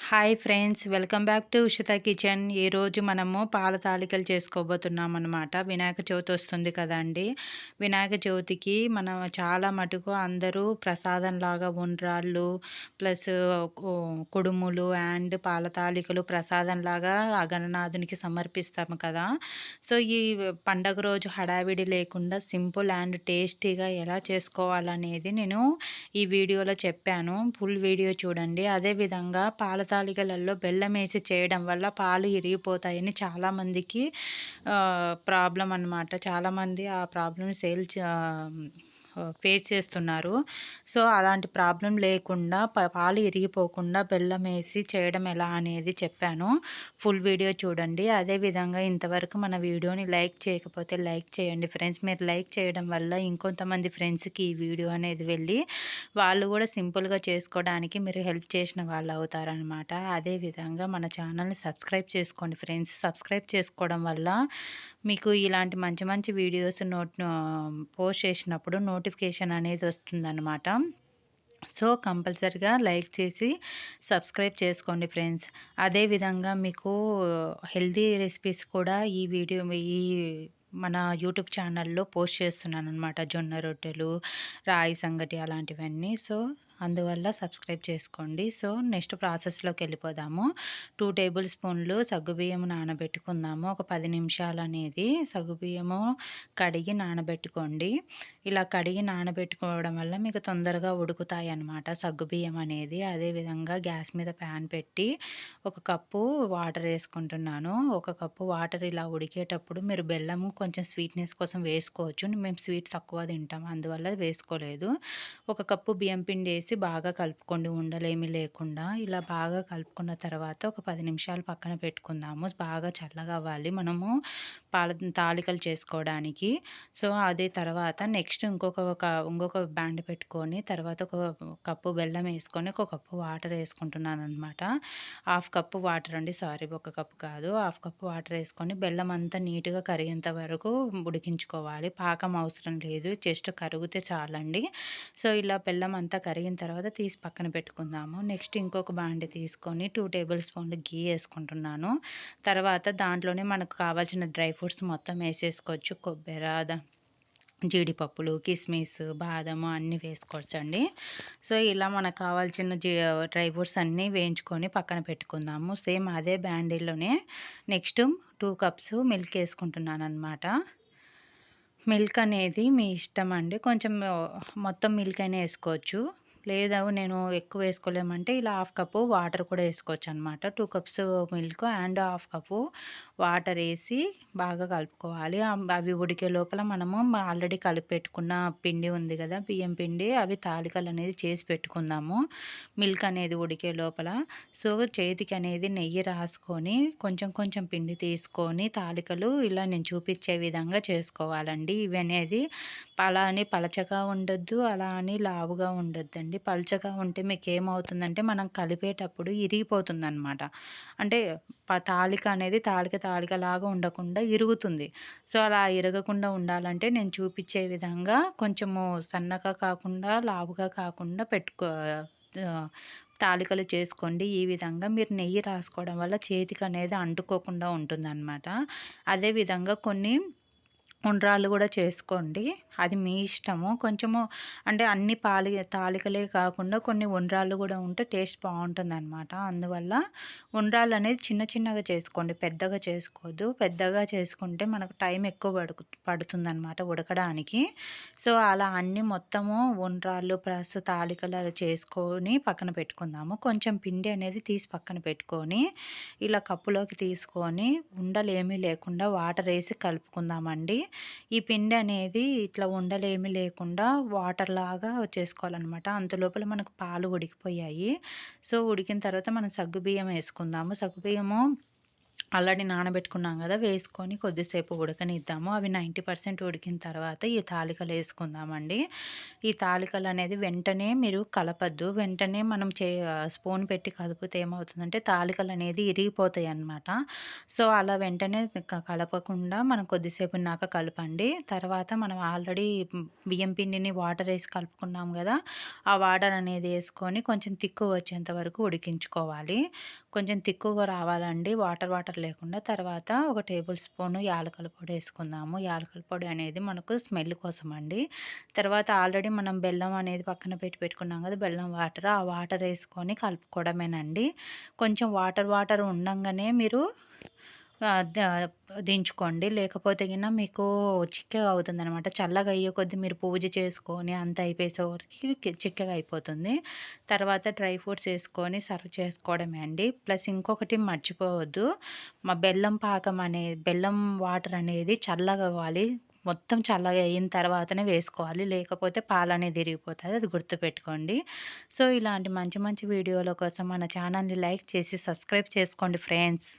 Hi friends, welcome back to Ushita kitchen. ఈరోజు మనము పాల తాలికలు చేసుకోబోతున్నాం అనమాట. వినాయక చవితి వస్తుంది కదండి. వినాయక చవితికి మనం చాలా మటుకు అందరూ ప్రసాదంలాగా ఉండ్రాళ్ళు ప్లస్ కుడుములు అండ్ పాల తాలికలు ప్రసాదంలాగా గణనాథునికి సమర్పిస్తాము కదా. సో ఈ పండగ రోజు హడావిడి లేకుండా సింపుల్ అండ్ టేస్టీగా ఎలా చేసుకోవాలనేది నేను ఈ వీడియోలో చెప్పాను. ఫుల్ వీడియో చూడండి. అదేవిధంగా పాల తాలికలలో బెల్లమేసి చేయడం వల్ల పాలు ఇరిగిపోతాయని చాలామందికి ప్రాబ్లమ్ అనమాట. చాలామంది ఆ ప్రాబ్లమ్‌ని ఫేస్ చేస్తున్నారు. సో, అలాంటి ప్రాబ్లమ్ లేకుండా పాలు ఇరిగిపోకుండా బెల్లమేసి చేయడం ఎలా అనేది చెప్పాను. ఫుల్ వీడియో చూడండి. అదేవిధంగా ఇంతవరకు మన వీడియోని లైక్ చేయకపోతే లైక్ చేయండి ఫ్రెండ్స్. మీరు లైక్ చేయడం వల్ల ఇంకొంతమంది ఫ్రెండ్స్‌కి ఈ వీడియో అనేది వెళ్ళి వాళ్ళు కూడా సింపుల్‌గా చేసుకోవడానికి మీరు హెల్ప్ చేసిన వాళ్ళు అవుతారనమాట. అదేవిధంగా మన ఛానల్‌ని సబ్స్క్రైబ్ చేసుకోండి ఫ్రెండ్స్. సబ్స్క్రైబ్ చేసుకోవడం వల్ల మీకు ఇలాంటి మంచి మంచి వీడియోస్ పోస్ట్ చేసినప్పుడు నోటిఫికేషన్ అనేది వస్తుందన్నమాట. సో, కంపల్సరీగా లైక్ చేసి సబ్స్క్రైబ్ చేసుకోండి ఫ్రెండ్స్. అదేవిధంగా మీకు హెల్తీ రెసిపీస్ కూడా ఈ మన యూట్యూబ్ ఛానల్‌లో పోస్ట్ చేస్తున్నాననమాట. జొన్న రొట్టెలు, రాగి సంగటి అలాంటివన్నీ. సో, అందువల్ల సబ్స్క్రైబ్ చేసుకోండి. So, next ప్రాసెస్‌లోకెళ్ళిపోదాము. 2 టేబుల్ స్పూన్లు సగ్గుబియ్యం నానబెట్టుకుందాము. ఒక 10 నిమిషాలనేది సగ్గుబియ్యము కడిగి నానబెట్టుకోండి. ఇలా కడిగి నానబెట్టుకోవడం వల్ల మీకు తొందరగా ఉడుకుతాయన్నమాట సగ్గుబియ్యం అనేది. అదేవిధంగా గ్యాస్ మీద ప్యాన్ పెట్టి ఒక కప్పు వాటర్ వేసుకుంటున్నాను. ఒక కప్పు వాటర్ ఇలా ఉడికేటప్పుడు మీరు బెల్లము కొంచెం స్వీట్‌నెస్ కోసం వేసుకోవచ్చు. మేము స్వీట్ తక్కువ తింటాం, అందువల్ల వేసుకోలేదు. ఒక కప్పు బియ్యం పిండి వేసి బాగా కలుపుకోండి, ఉండలేమి లేకుండా. ఇలా బాగా కలుపుకున్న తర్వాత ఒక 10 నిమిషాలు పక్కన పెట్టుకుందాము. బాగా చల్లగా అవ్వాలి మనము పాల తాలికలు చేసుకోవడానికి. సో, అదే తర్వాత నెక్స్ట్ ఇంకొక బ్యాండ్ పెట్టుకొని తర్వాత ఒక కప్పు బెల్లం వేసుకొని ఒక కప్పు వాటర్ వేసుకుంటున్నాననమాట. హాఫ్ కప్పు వాటర్ అండి, సారీ, ఒక కప్పు కాదు. హాఫ్ కప్పు వాటర్ వేసుకొని బెల్లం అంతా నీట్‌గా కరిగేంత వరకు ఉడికించుకోవాలి. పాకం అవసరం లేదు, జస్ట్ కరిగితే చాలండి. సో, ఇలా బెల్లం అంతా కరిగిన తర్వాత తీసి పక్కన పెట్టుకుందాము. నెక్స్ట్ ఇంకొక బాండీ తీసుకొని 2 టేబుల్ స్పూన్లు ఘీ వేసుకుంటున్నాను. తర్వాత దాంట్లోనే మనకు కావాల్సిన డ్రై ఫ్రూట్స్ మొత్తం వేసేసుకోవచ్చు. జీడిపప్పులు, కిస్మిస్, బాదము అన్నీ వేసుకోవచ్చండి. సో, ఇలా మనకు కావాల్సిన డ్రై ఫ్రూట్స్ అన్నీ వేయించుకొని పక్కన పెట్టుకుందాము. సేమ్ అదే బాండీలోనే నెక్స్ట్ 2 కప్స్ మిల్క్ వేసుకుంటున్నాననమాట. మిల్క్ అనేది మీ ఇష్టం అండి. కొంచెం మొత్తం మిల్క్ అయినా వేసుకోవచ్చు. లేదా నేను ఎక్కువ వేసుకోలేమంటే ఇలా హాఫ్ కప్పు వాటర్ కూడా వేసుకోవచ్చనమాట. 2 cups milk and half cup water వేసి బాగా కలుపుకోవాలి. అవి ఉడికే లోపల మనము ఆల్రెడీ కలిపి పెట్టుకున్న పిండి ఉంది కదా, బియ్యం పిండి, అవి తాలికలు అనేది చేసి పెట్టుకుందాము మిల్క్ అనేది ఉడికే లోపల. సో, చేతికి అనేది నెయ్యి రాసుకొని కొంచెం కొంచెం పిండి తీసుకొని తాలికలు ఇలా నేను చూపించే విధంగా చేసుకోవాలండి. ఇవి అనేది అలా అని పలచగా ఉండొద్దు, అలా అని లావుగా ఉండొద్దండి. పలచగా ఉంటే మీకేమవుతుందంటే మనం కలిపేటప్పుడు ఇరిగిపోతుందనమాట. అంటే తాలిక అనేది తాలికలాగా ఉండకుండా ఇరుగుతుంది. సో, అలా ఇరగకుండా ఉండాలంటే నేను చూపించే విధంగా కొంచెము సన్నగా కాకుండా లావుగా కాకుండా ఆహ్, తాలికలు చేసుకోండి. ఈ విధంగా మీరు నెయ్యి రాసుకోవడం వల్ల చేతికనేది అంటుకోకుండా ఉంటుందనమాట. అదేవిధంగా కొన్ని ఉండ్రాళ్ళు కూడా చేసుకోండి. అది మీ ఇష్టము. కొంచెము అంటే అన్ని తాలికలే కాకుండా కొన్ని ఉండ్రాళ్ళు కూడా ఉంటే టేస్ట్ బావుంటుందనమాట. అందువల్ల ఉండ్రాళ్ళు అనేది చిన్న చిన్నగా చేసుకోండి, పెద్దగా చేసుకోవద్దు. పెద్దగా చేసుకుంటే మనకు టైం ఎక్కువ పడుతుందనమాట ఉడకడానికి. సో, అలా అన్నీ మొత్తము ఉండ్రాళ్ళు ప్లస్ తాలికలు అలా చేసుకొని పక్కన పెట్టుకుందాము. కొంచెం పిండి అనేది తీసి పక్కన పెట్టుకొని ఇలా కప్పులోకి తీసుకొని ఉండలేమీ లేకుండా వాటర్ వేసి కలుపుకుందామండి. ఈ పిండి అనేది ఇట్లా ఉండలేమి లేకుండా వాటర్‌లాగా చేసుకోవాలనమాట. అంతలోపల మనకు పాలు ఉడికిపోయాయి. సో, ఉడికిన తర్వాత మనం సగ్గుబియ్యం వేసుకుందాము. సగ్గుబియ్యము ఆల్రెడీ నానబెట్టుకున్నాం గదా! వేసుకొని కొద్దిసేపు ఉడకనిద్దాము. అవి 90% ఉడికిన తర్వాత ఈ తాలికలేసుకుందామండి. ఈ తాలికలనేది వెంటనే మీరు కలపొద్దు. వెంటనే మనం స్పూన్ పెట్టి కదిపితే ఏమవుతుందంటే తాలికలనేది ఇరిగిపోతాయన్నమాట. సో, అలా వెంటనే కలపకుండా మనం కొద్దిసేపు ఉన్నాక కలపండి. తర్వాత మనం ఆల్రెడీ బియ్యం పిండిని వాటరేసి కలుపుకున్నాం గదా! ఆ వాటర్ అనేది యేసుకొని కొంచెం తిక్కుగొచ్చేంత వరకు ఉడికించుకోవాలి. కొంచెం తిక్కుగా రావాలండి. వాటర్ లేకుండా. తర్వాత ఒక టేబుల్ స్పూను యాలకుల పొడేసుకుందాము. యాలకుల పొడి అనేది మనకు స్మెల్ కోసమండి. తర్వాత ఆల్రెడీ మనం బెల్లం అనేది పక్కన పెట్టుకున్నాం కదా! బెల్లం వాటర్. ఆ వాటరేసుకొని కలుపుకోవడమేనండి. కొంచెం వాటర్ ఉండంగానే మీరు దించుకోండి. లేకపోతే గిన మీకు చిక్కగా అవుతుందనమాట. చల్లగా అయ్యే కొద్దీ మీరు పూజ చేసుకొని అంతా అయిపోయేసరికి చిక్కగా అయిపోతుంది. తర్వాత డ్రై ఫ్రూట్స్ ఏసుకొని సర్వ్ చేసుకోవడమే అండి. ప్లస్ ఇంకొకటి మర్చిపోవద్దు. బెల్లం వాటర్ అనేది చల్లగవ్వాలి. మొత్తం చల్లగా అయిన తర్వాతనే వేసుకోవాలి. లేకపోతే పాలనేది ఇరిగిపోతది. అది గుర్తుపెట్టుకోండి. సో, ఇలాంటి మంచి మంచి వీడియోల కోసం మన ఛానల్‌ని లైక్ చేసి సబ్స్క్రైబ్ చేసుకోండి ఫ్రెండ్స్.